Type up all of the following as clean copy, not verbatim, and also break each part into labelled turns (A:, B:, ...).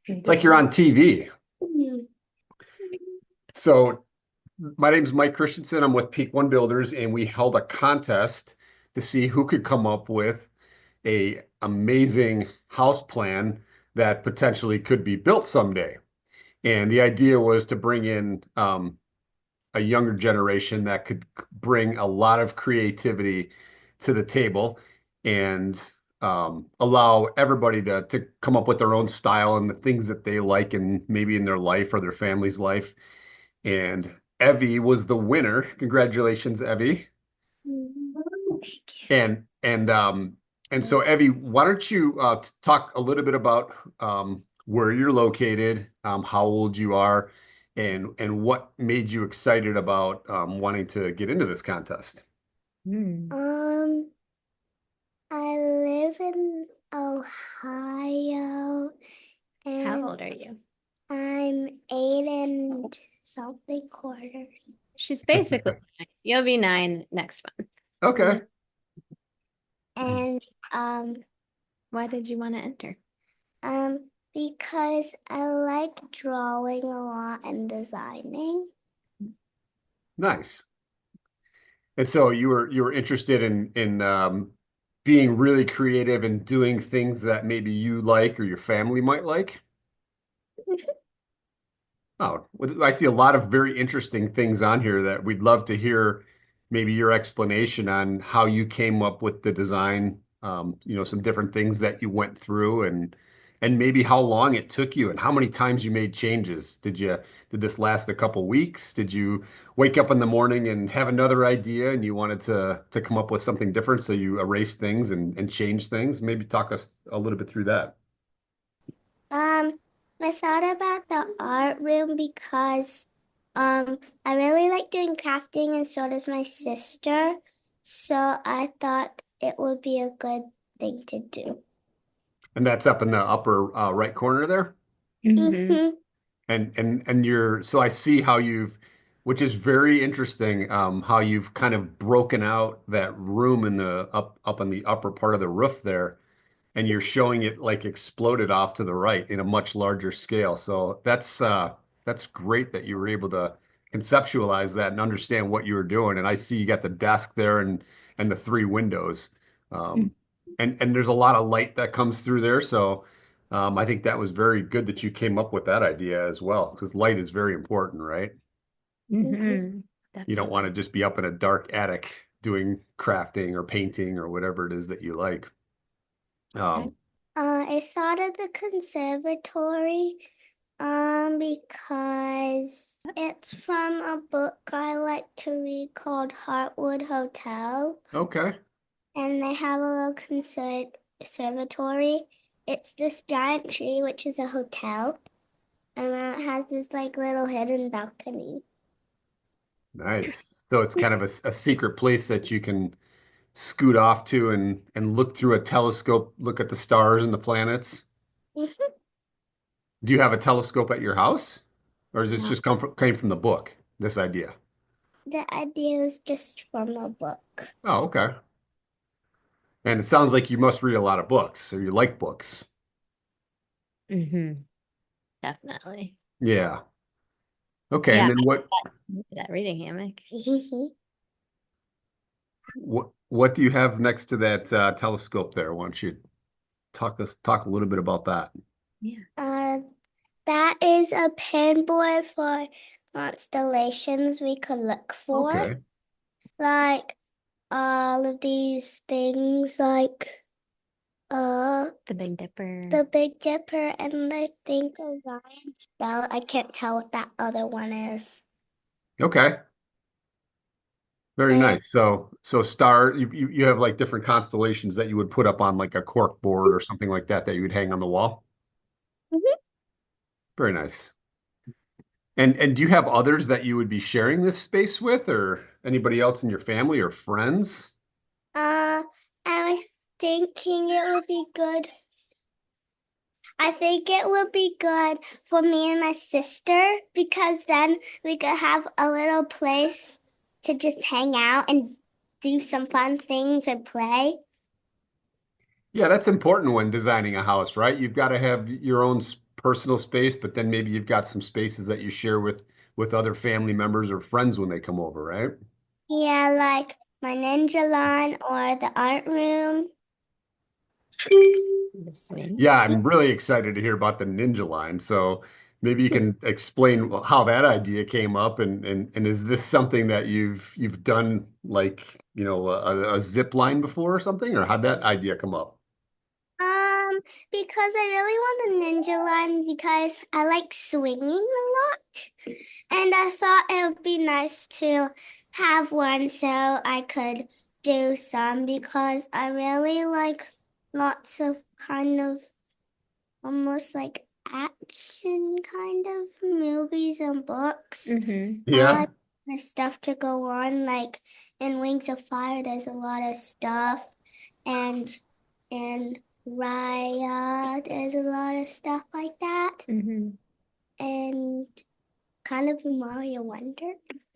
A: It's like you're on TV.
B: Mhm.
A: So my name is Mike Christensen. I'm with Peak One Builders, and we held a contest to see who could come up with a amazing house plan that potentially could be built someday. And the idea was to bring in a younger generation that could bring a lot of creativity to the table and allow everybody to come up with their own style and the things that they like and maybe in their life or their family's life. And Evie was the winner. Congratulations, Evie.
B: Thank
A: And so Evie, why don't you talk a little bit about where you're located, how old you are, and what made you excited about wanting to get into this contest?
B: you. I live in Ohio
C: How
B: and
C: old are you?
B: I'm 8 and something quarters.
C: She's basically nine. You'll be 9 next month.
A: Okay.
B: And um
C: Why did you want to enter?
B: because I like drawing a lot and designing.
A: Nice. And so you were interested in being really creative and doing things that maybe you like or your family might like. Oh, I see a lot of very interesting things on here that we'd love to hear maybe your explanation on how you came up with the design, some different things that you went through and maybe how long it took you and how many times you made changes. Did this last a couple weeks? Did you wake up in the morning and have another idea and you wanted to come up with something different so you erased things and changed things? Maybe talk us a little bit through that.
B: Um, I thought about the art room because I really like doing crafting and so does my sister. So I thought it would be a good thing to do.
A: And that's up in the upper right corner there.
C: Mm-hmm.
B: Mm-hmm.
A: And you're so I see how you've, which is very interesting, how you've kind of broken out that room in the up on the upper part of the roof there, and you're showing it like exploded off to the right in a much larger scale. So that's great that you were able to conceptualize that and understand what you were doing. And I see you got the desk there and the three windows. Um, and there's a lot of light that comes through there. So I think that was very good that you came up with that idea as well, because light is very important, right?
B: Mm-hmm.
C: Mm-hmm.
A: You don't want to
C: Definitely.
A: just be up in a dark attic doing crafting or painting or whatever it is that you like.
C: Okay.
A: Um,
B: I thought of the conservatory because it's from a book I like to read called Heartwood Hotel,
A: okay.
B: and they have a little conservatory. It's this giant tree, which is a hotel, and then it has this like little hidden balcony.
A: Nice. So it's kind of a secret place that you can scoot off to and look through a telescope, look at the stars and the planets.
B: Mhm.
A: Do you have a telescope at your house? Or is this
B: No,
A: just came from the book, this idea?
B: the idea is just from a book.
A: Oh, okay. And it sounds like you must read a lot of books, or you like books.
C: Mm-hmm. Definitely.
A: Yeah. Okay. And
C: Yeah,
A: then
C: that reading hammock.
A: what do you have next to that telescope there? Why don't you talk a little bit about that?
C: Yeah.
B: Uh, that is a pinboard for constellations we could look for.
A: Okay.
B: Like all of these things, like uh
C: The Big Dipper.
B: the Big Dipper and I think Orion's belt. I can't tell what that other one is.
A: Okay. Very
B: And
A: nice. So star, you have like different constellations that you would put up on like a cork board or something like that that you would hang on the wall.
B: mhm.
A: Very nice. And do you have others that you would be sharing this space with, or anybody else in your family or friends?
B: uh, I was thinking it would be good. I think it would be good for me and my sister because then we could have a little place to just hang out and do some fun things or play.
A: Yeah, that's important when designing a house, right? You've got to have your own personal space, but then maybe you've got some spaces that you share with other family members or friends when they come over, right?
B: Yeah, like my ninja line or the art room.
C: The swing.
A: Yeah, I'm really excited to hear about the Ninja line. So maybe you can explain how that idea came up and is this something that you've done like, a zip line before or something, or how'd that idea come up?
B: Um, because I really want a ninja line because I like swinging a lot. And I thought it would be nice to have one so I could do some because I really like lots of kind of almost like action kind of movies and books.
C: Mm-hmm.
B: I
A: Yeah.
B: like the stuff to go on. Like in Wings of Fire, there's a lot of stuff, and in Raya, there's a lot of stuff like that,
C: Mm-hmm.
B: and kind of in Mario Wonder,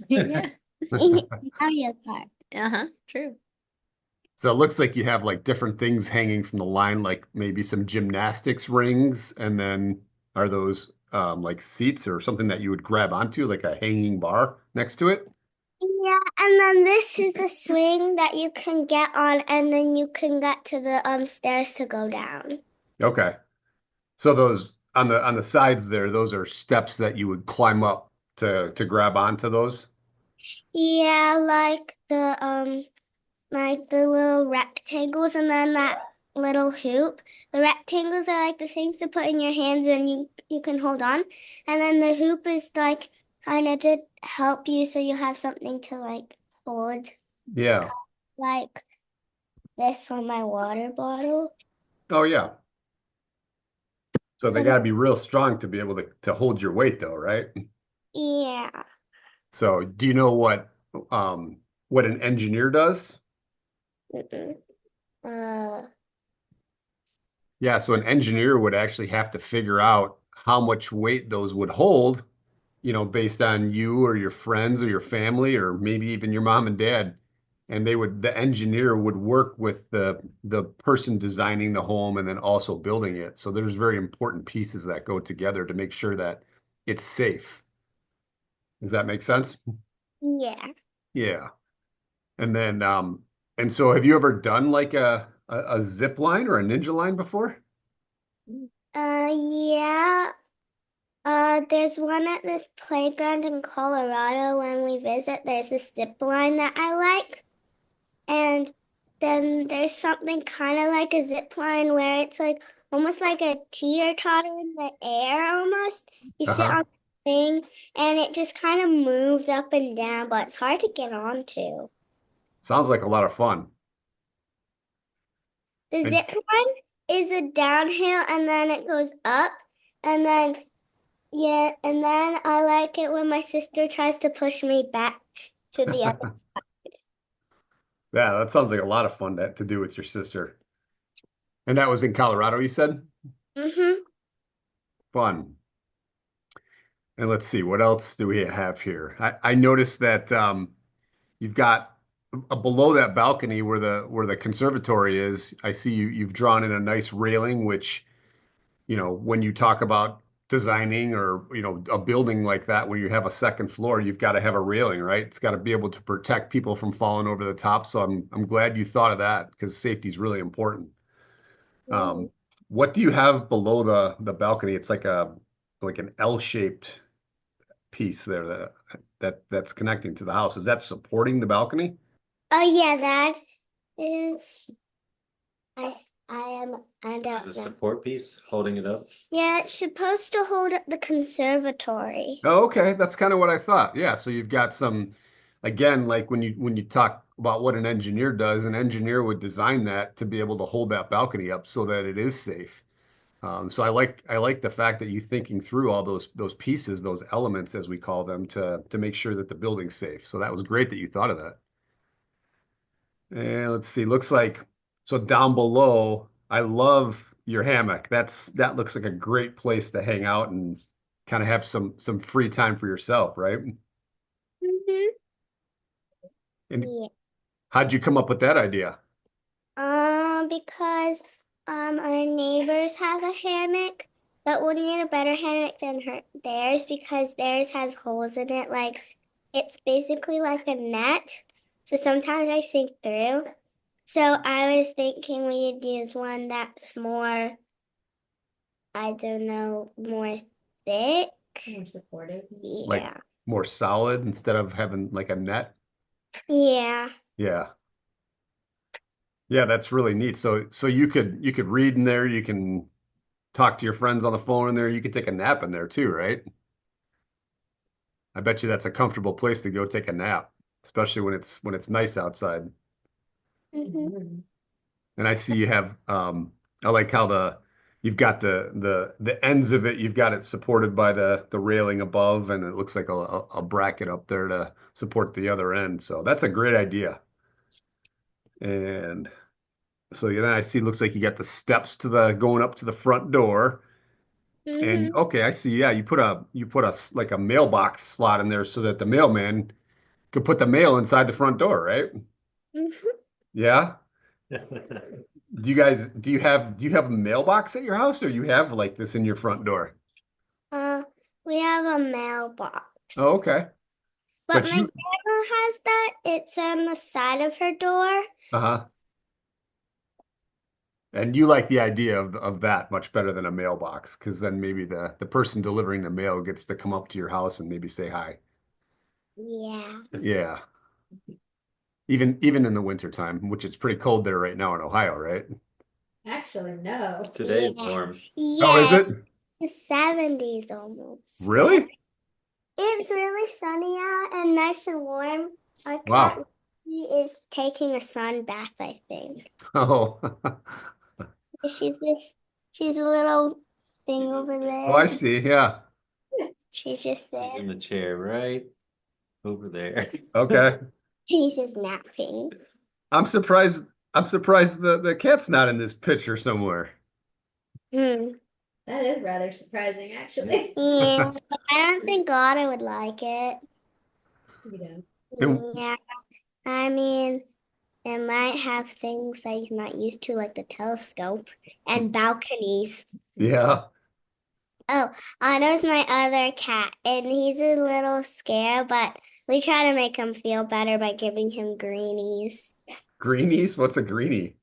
C: Yeah.
B: Mario Kart.
C: Uh-huh. True.
A: So it looks like you have like different things hanging from the line, like maybe some gymnastics rings, and then are those like seats or something that you would grab onto, like a hanging bar next to it?
B: Yeah, and then this is the swing that you can get on, and then you can get to the stairs to go down.
A: Okay. So those on the sides there, those are steps that you would climb up to grab onto those.
B: Yeah, like the little rectangles and then that little hoop. The rectangles are like the things to put in your hands and you can hold on. And then the hoop is like kind of to help you so you have something to like hold,
A: Yeah.
B: like this on my water bottle.
A: Oh yeah. So they
B: So
A: got to be real strong to be able to hold your weight though, right?
B: yeah.
A: So do you know what an engineer does?
B: Mm-mm. Uh,
A: Yeah, so an engineer would actually have to figure out how much weight those would hold, based on you or your friends or your family or maybe even your mom and dad. And the engineer would work with the person designing the home and then also building it. So there's very important pieces that go together to make sure that it's safe. Does that make sense?
B: yeah.
A: Yeah. And then and so have you ever done like a zip line or a ninja line before?
B: Yeah. There's one at this playground in Colorado when we visit. There's this zip line that I like. And then there's something kind of like a zip line where it's like almost like a teeter-totter in the air almost. You sit
A: Uh-huh.
B: on the thing and it just kind of moves up and down, but it's hard to get onto.
A: Sounds like a lot of fun.
B: The
A: And
B: zip line is a downhill and then it goes up and then yeah, and then I like it when my sister tries to push me back to the other side.
A: yeah, that sounds like a lot of fun to do with your sister. And that was in Colorado, you said?
B: Mm-hmm.
A: Fun. And let's see, what else do we have here? I noticed that you've got below that balcony where the conservatory is. I see you've drawn in a nice railing, which, when you talk about designing or, a building like that where you have a second floor, you've got to have a railing, right? It's got to be able to protect people from falling over the top. So I'm glad you thought of that because safety is really important. Um, what do you have below the balcony? It's like an L-shaped piece there that's connecting to the house. Is that supporting the balcony?
B: Oh yeah, that is I I don't
D: The
B: know.
D: support piece holding it up.
B: Yeah, it's supposed to hold up the conservatory.
A: Oh, okay, that's kind of what I thought. Yeah, so you've got some, again, like when you talk about what an engineer would design that to be able to hold that balcony up so that it is safe. So I like the fact that you thinking through all those pieces, those elements as we call them, to make sure that the building's safe. So that was great that you thought of that. And let's see, looks like so down below, I love your hammock. That looks like a great place to hang out and kind of have some free time for yourself, right?
B: Mm-hmm.
A: And
B: Yeah.
A: how'd you come up with that idea?
B: Because our neighbors have a hammock, but we'll need a better hammock than theirs because theirs has holes in it. Like it's basically like a net. So sometimes I sink through. So I was thinking we'd use one that's more, I don't know, more thick.
C: More supportive.
A: Like
B: Yeah.
A: more solid instead of having like a net.
B: Yeah.
A: Yeah. Yeah, that's really neat. So you could read in there, you can talk to your friends on the phone in there, you could take a nap in there too, right? I bet you that's a comfortable place to go take a nap, especially when it's nice outside.
B: Mm-hmm.
A: And I see you have I like how you've got the ends of it, you've got it supported by the railing above, and it looks like a bracket up there to support the other end. So that's a great idea. And so yeah, then I see it looks like you got the steps to the going up to the front door. And
B: Mm-hmm.
A: okay, I see. Yeah, you put like a mailbox slot in there so that the mailman could put the mail inside the front door, right?
B: Mm-hmm.
A: Yeah. Do you have a mailbox at your house, or you have like this in your front door?
B: Uh, we have a mailbox.
A: Oh, okay.
B: But
A: But
B: my
A: you
B: grandma has that. It's on the side of her door.
A: uh-huh. And you like the idea of that much better than a mailbox, because then maybe the person delivering the mail gets to come up to your house and maybe say hi.
B: Yeah.
A: Yeah. Even in the wintertime, which it's pretty cold there right now in Ohio, right?
C: Actually, no.
D: Today's
B: Yeah.
D: warm.
A: Oh, is
B: Yeah,
A: it?
B: the 70s almost. Yeah.
A: Really?
B: It's really sunny out and nice and warm. Our cat
A: Wow.
B: is taking a sun bath, I think.
A: Oh.
B: She's this, she's a little thing over
A: Oh, I
B: there.
A: see. Yeah.
B: She's just
D: He's in
B: there.
D: the chair right over there.
A: Okay.
B: He's just napping.
A: I'm surprised. I'm surprised the cat's not in this picture somewhere.
B: Hmm.
C: That is rather surprising, actually.
B: Yeah, but I don't think Otter would like it.
C: You
A: And
B: Yeah, I mean, it might have things that he's not used to, like the telescope and balconies.
A: yeah,
B: Oh, Otto's my other cat, and he's a little scared, but we try to make him feel better by giving him greenies.
A: greenies. What's a greenie?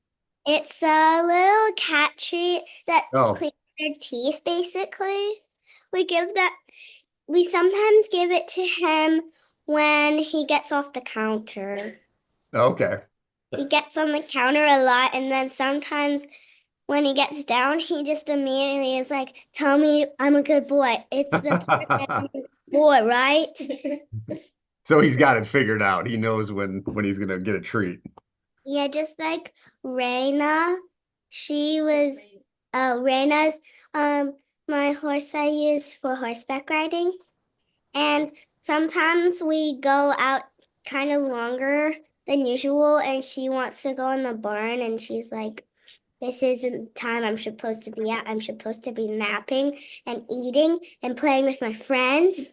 B: It's a little cat treat that
A: Oh,
B: cleans their teeth, basically. We give that, we sometimes give it to him when he gets off the counter.
A: okay.
B: He gets on the counter a lot, and then sometimes when he gets down, he just immediately is like, "Tell me I'm a good boy." It's the part that I'm a good boy, right?
A: So he's got it figured out. He knows when he's gonna get a treat.
B: Yeah, just like Raina, she was Raina's my horse I use for horseback riding. And sometimes we go out kind of longer than usual, and she wants to go in the barn, and she's like, this isn't the time I'm supposed to be at. I'm supposed to be napping and eating and playing with my friends.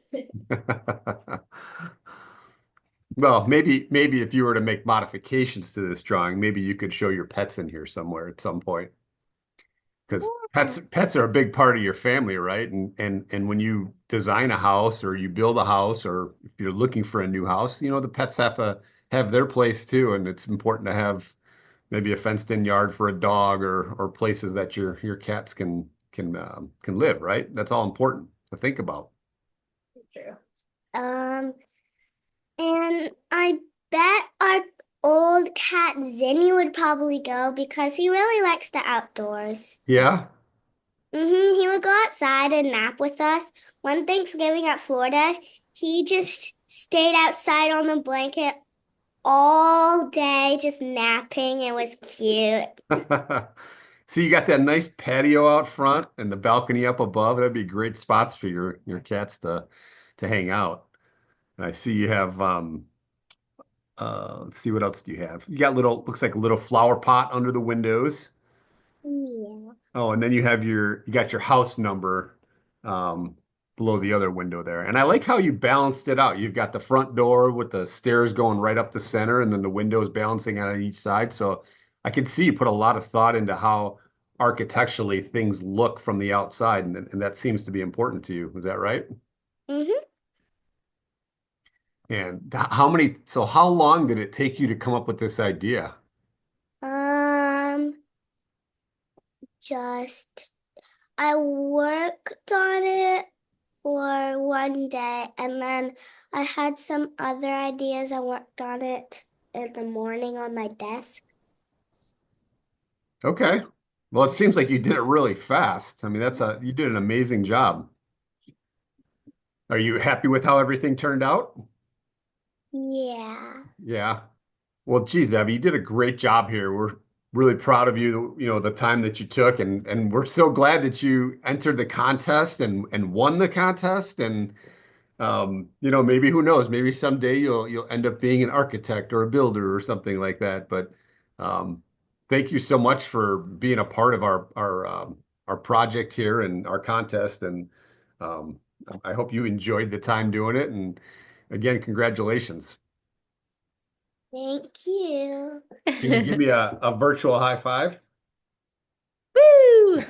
A: Well, maybe if you were to make modifications to this drawing, maybe you could show your pets in here somewhere at some point. Because
B: Yeah.
A: pets are a big part of your family, right? And when you design a house or you build a house or if you're looking for a new house, the pets have to have their place too, and it's important to have maybe a fenced in yard for a dog or places that your cats can live, right? That's all important to think about.
C: True.
B: Um, and I bet our old cat Zinni would probably go because he really likes the outdoors.
A: Yeah.
B: He would go outside and nap with us. One Thanksgiving at Florida, he just stayed outside on the blanket all day, just napping. It was cute.
A: So you got that nice patio out front and the balcony up above. That'd be great spots for your cats to hang out. And I see you have let's see what else do you have? You got looks like a little flower pot under the windows.
B: Yeah.
A: Oh, and then you got your house number um below the other window there. And I like how you balanced it out. You've got the front door with the stairs going right up the center and then the windows balancing out on each side. So I can see you put a lot of thought into how architecturally things look from the outside, and that seems to be important to you. Is that right?
B: Mm-hmm.
A: And so how long did it take you to come up with this idea?
B: Um, just I worked on it for one day, and then I had some other ideas. I worked on it in the morning on my desk.
A: Okay. Well, it seems like you did it really fast. I mean, you did an amazing job. Are you happy with how everything turned out?
B: Yeah.
A: Yeah. Well, geez, Evie, you did a great job here. We're really proud of you, the time that you took, and we're so glad that you entered the contest and won the contest. And maybe who knows, maybe someday you'll end up being an architect or a builder or something like that. But um, thank you so much for being a part of our project here and our contest. And um, I hope you enjoyed the time doing it. And again, congratulations.
B: Thank you.
A: Can you give me a virtual high five?
C: Woo!